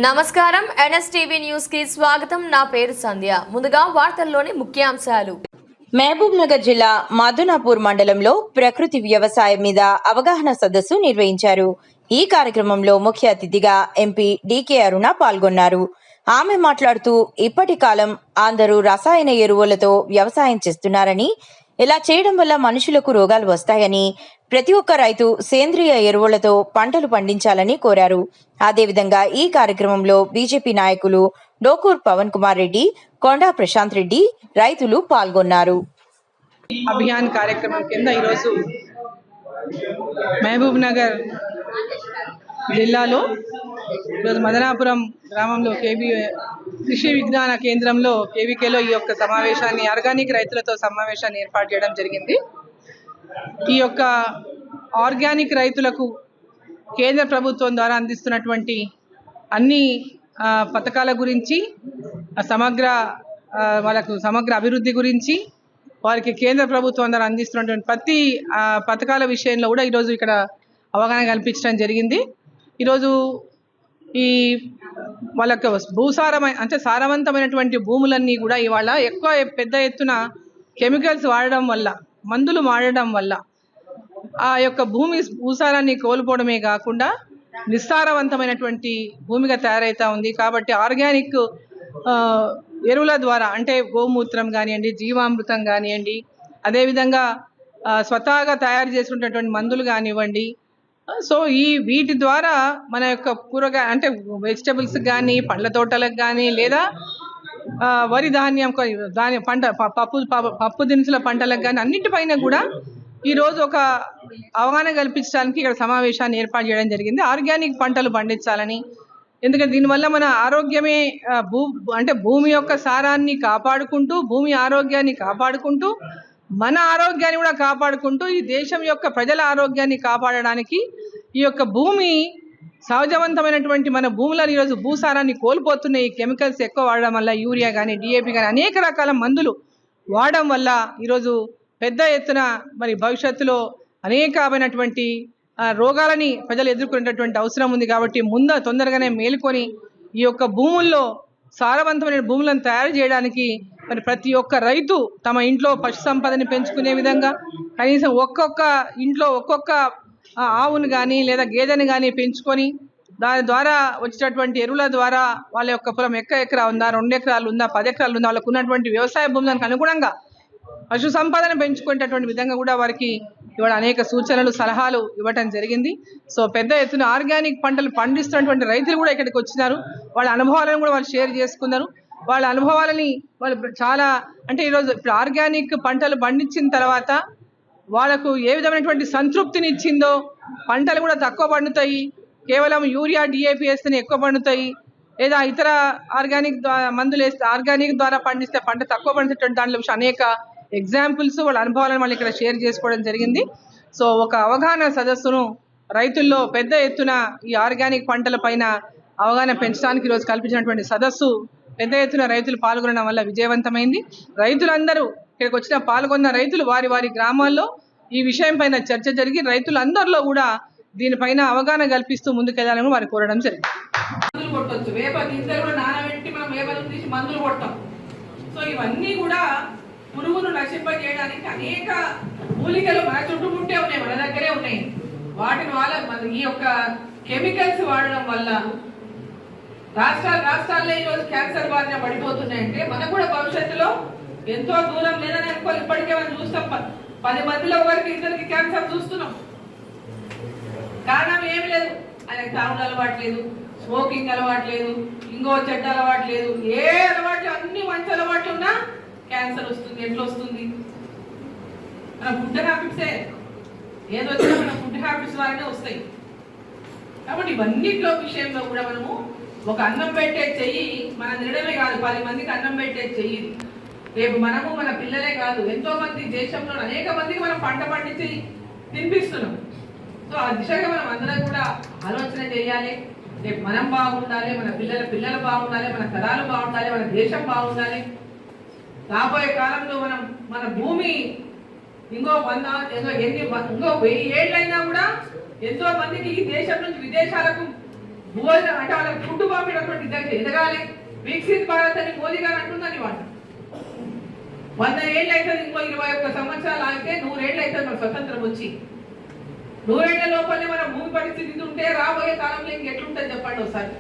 నమస్కారం NSTV news కి స్వాగతం. నా పేరు సంధ్య. ముందుగా వార్తల్లోని ముఖ్యాంశాలు. మహబూబ్ నగర్ జిల్లా మధునాపూర్ మండలంలో ప్రకృతి వ్యవసాయం మీద అవగాహన సదస్సు నిర్వహించారు. ఈ కార్యక్రమంలో ముఖ్య అతిథిగా ఎంపీ డికే అరుణ పాల్గొన్నారు. ఆమె మాట్లాడుతూ ఇప్పటి కాలం అందరూ రసాయన ఎరువులతో వ్యవసాయం చేస్తున్నారని, ఇలా చేయడం వల్ల మనుషులకు రోగాలు వస్తాయని, ప్రతి ఒక్క రైతు సేంద్రియ ఎరువులతో పంటలు పండించాలని కోరారు. అదేవిధంగా ఈ కార్యక్రమంలో బీజేపీ నాయకులు డోకూర్ పవన్ కుమార్ రెడ్డి, కొండా ప్రశాంత్ రెడ్డి, రైతులు పాల్గొన్నారు. అభియాన్ కార్యక్రమం కింద ఈరోజు మహబూబ్ నగర్ జిల్లాలో ఈరోజు మదనాపురం గ్రామంలో కృషి విజ్ఞాన కేంద్రంలో కేవీకేలో ఈ యొక్క సమావేశాన్ని, ఆర్గానిక్ రైతులతో సమావేశాన్ని ఏర్పాటు చేయడం జరిగింది. ఈ యొక్క ఆర్గానిక్ రైతులకు కేంద్ర ప్రభుత్వం ద్వారా అందిస్తున్నటువంటి అన్ని పథకాల గురించి, వాళ్ళకు సమగ్ర అభివృద్ధి గురించి, వారికి కేంద్ర ప్రభుత్వం ద్వారా అందిస్తున్నటువంటి ప్రతి పథకాల విషయంలో కూడా ఈరోజు ఇక్కడ అవగాహన కల్పించడం జరిగింది. ఈరోజు ఈ వాళ్ళకు సారవంతమైనటువంటి భూములన్నీ కూడా ఇవాళ పెద్ద ఎత్తున కెమికల్స్ వాడడం వల్ల, మందులు వాడడం వల్ల ఆ యొక్క భూసారాన్ని కోల్పోవడమే కాకుండా నిస్సారవంతమైనటువంటి భూమిగా తయారైతా ఉంది. కాబట్టి ఆర్గానిక్ ఎరువుల ద్వారా, అంటే గోమూత్రం కానివ్వండి, జీవామృతం కానివ్వండి, అదేవిధంగా స్వతహాగా తయారు చేసుకున్నటువంటి మందులు కానివ్వండి, సో వీటి ద్వారా మన యొక్క కూరగాయ అంటే వెజిటబుల్స్ కానీ, పండ్ల తోటలకు కానీ, లేదా వరి ధాన్యం పంట పప్పు దినుసుల పంటలకు కానీ అన్నిటిపైన కూడా ఈరోజు ఒక అవగాహన కల్పించడానికి ఇక్కడ సమావేశాన్ని ఏర్పాటు చేయడం జరిగింది. ఆర్గానిక్ పంటలు పండించాలని, ఎందుకంటే దీనివల్ల మన ఆరోగ్యమే భూమి యొక్క సారాన్ని కాపాడుకుంటూ, భూమి ఆరోగ్యాన్ని కాపాడుకుంటూ, మన ఆరోగ్యాన్ని కూడా కాపాడుకుంటూ, ఈ దేశం యొక్క ప్రజల ఆరోగ్యాన్ని కాపాడడానికి ఈ యొక్క భూమి సహజవంతమైనటువంటి మన భూములను ఈరోజు భూసారాన్ని కోల్పోతున్నాయి. కెమికల్స్ ఎక్కువ వాడడం వల్ల, యూరియా కానీ, డిఏపి కానీ, అనేక రకాల మందులు వాడడం వల్ల ఈరోజు పెద్ద ఎత్తున మరి భవిష్యత్తులో అనేకమైనటువంటి రోగాలని ప్రజలు ఎదుర్కొనేటటువంటి అవసరం ఉంది. కాబట్టి తొందరగానే మేలుకొని ఈ యొక్క భూముల్లో సారవంతమైన భూములను తయారు చేయడానికి మరి ప్రతి ఒక్క రైతు తమ ఇంట్లో పశు సంపదని పెంచుకునే విధంగా కనీసం ఒక్కొక్క ఇంట్లో ఒక్కొక్క ఆవును కానీ లేదా గేదెని కానీ పెంచుకొని దాని ద్వారా వచ్చేటటువంటి ఎరువుల ద్వారా వాళ్ళ యొక్క పొలం ఎకరా ఉందా, 2 ఎకరాలు ఉందా, 10 ఎకరాలు ఉందా, వాళ్ళకు ఉన్నటువంటి వ్యవసాయ భూములకు అనుగుణంగా పశు సంపదను పెంచుకునేటటువంటి విధంగా కూడా వారికి ఇవాళ అనేక సూచనలు, సలహాలు ఇవ్వటం జరిగింది. సో పెద్ద ఎత్తున ఆర్గానిక్ పంటలు పండిస్తున్నటువంటి రైతులు కూడా ఇక్కడికి వచ్చినారు. వాళ్ళ అనుభవాలను కూడా వాళ్ళు షేర్ చేసుకున్నారు. వాళ్ళ అనుభవాలని వాళ్ళు చాలా, అంటే ఈరోజు ఇప్పుడు ఆర్గానిక్ పంటలు పండించిన తర్వాత వాళ్ళకు ఏ విధమైనటువంటి సంతృప్తిని ఇచ్చిందో, పంటలు కూడా తక్కువ పండుతాయి, కేవలం యూరియా డిఏపి వేస్తేనే ఎక్కువ పండుతాయి, లేదా ఇతర ఆర్గానిక్ మందులు వేస్తే, ఆర్గానిక్ ద్వారా పండిస్తే పంట తక్కువ పండుతున్నటువంటి దాంట్లో అనేక ఎగ్జాంపుల్స్, వాళ్ళ అనుభవాలను వాళ్ళు ఇక్కడ షేర్ చేసుకోవడం జరిగింది. సో ఒక అవగాహన సదస్సును రైతుల్లో పెద్ద ఎత్తున ఈ ఆర్గానిక్ పంటల పైన అవగాహన పెంచడానికి ఈరోజు కల్పించినటువంటి సదస్సు పెద్ద ఎత్తున రైతులు పాల్గొనడం వల్ల విజయవంతమైంది. రైతులందరూ ఇక్కడికి పాల్గొన్న రైతులు వారి వారి గ్రామాల్లో ఈ విషయం పైన చర్చ జరిగి రైతులందరిలో కూడా దీనిపైన అవగాహన కల్పిస్తూ ముందుకెళ్లాలని వారు కోరడం జరిగింది. సో ఇవన్నీ కూడా పురుగును నశింపజేయడానికి అనేక మూలికలు మన చుట్టుముట్టే ఉన్నాయి, మన దగ్గరే ఉన్నాయి. వాటిని ఈ యొక్క కెమికల్స్ వాడడం వల్ల రాష్ట్రాల్లో ఈరోజు క్యాన్సర్ బారిన పడిపోతున్నాయంటే మనకు కూడా భవిష్యత్తులో ఎంతో దూరం లేదని అనుకోవాలి. ఇప్పటికే మనం చూస్తాం, 10 మందిలో వరకు ఇద్దరికి క్యాన్సర్ చూస్తున్నాం. కారణం ఏమి లేదు, ఆయనకు తాగుడు అలవాటు లేదు, స్మోకింగ్ అలవాటు లేదు, ఇంకో చెడ్డ అలవాటు లేదు, ఏ అలవాట్లు, అన్ని మంచి అలవాట్లు ఉన్నా క్యాన్సర్ వస్తుంది. ఎట్లా వస్తుంది? మన ఫుడ్ హ్యాబిట్సే, ఏదో వచ్చినా మన ఫుడ్ హ్యాబిట్స్ ద్వారానే వస్తాయి. కాబట్టి ఇవన్నిట్లో విషయంలో కూడా మనము ఒక అన్నం పెట్టే చెయ్యి మన తినడమే కాదు, 10 మందికి అన్నం పెట్టే చెయ్యి రేపు మనము మన పిల్లలే కాదు, ఎంతో మంది దేశంలో అనేక మందికి మనం పంట పండించి తినిపిస్తున్నాం. సో ఆ దిశగా మనం అందరం కూడా ఆలోచన చేయాలి. రేపు మనం బాగుండాలి, మన పిల్లలు బాగుండాలి, మన తరాలు బాగుండాలి, మన దేశం బాగుండాలి. రాబోయే కాలంలో మన భూమి ఇంకో 1000 ఏళ్ళైనా కూడా ఎంతో మందికి ఈ దేశం నుంచి విదేశాలకు భోజనం అంటే వాళ్ళకి ఫుడ్ పంపినటువంటి ఎదగాలి. వికసిత్ భారత్ అని మోదీ గారు అంటుందని మాట 100 ఏళ్ళు అవుతుంది, ఇంకో 21 సంవత్సరాలు ఆగితే 100 ఏళ్ళు అవుతుంది మన స్వతంత్రం వచ్చి. 100 ఏళ్ల లోపలే మన భూమి పరిస్థితి ఉంటే రాబోయే కాలంలో ఇంకెట్లుంటుంది చెప్పండి ఒకసారి.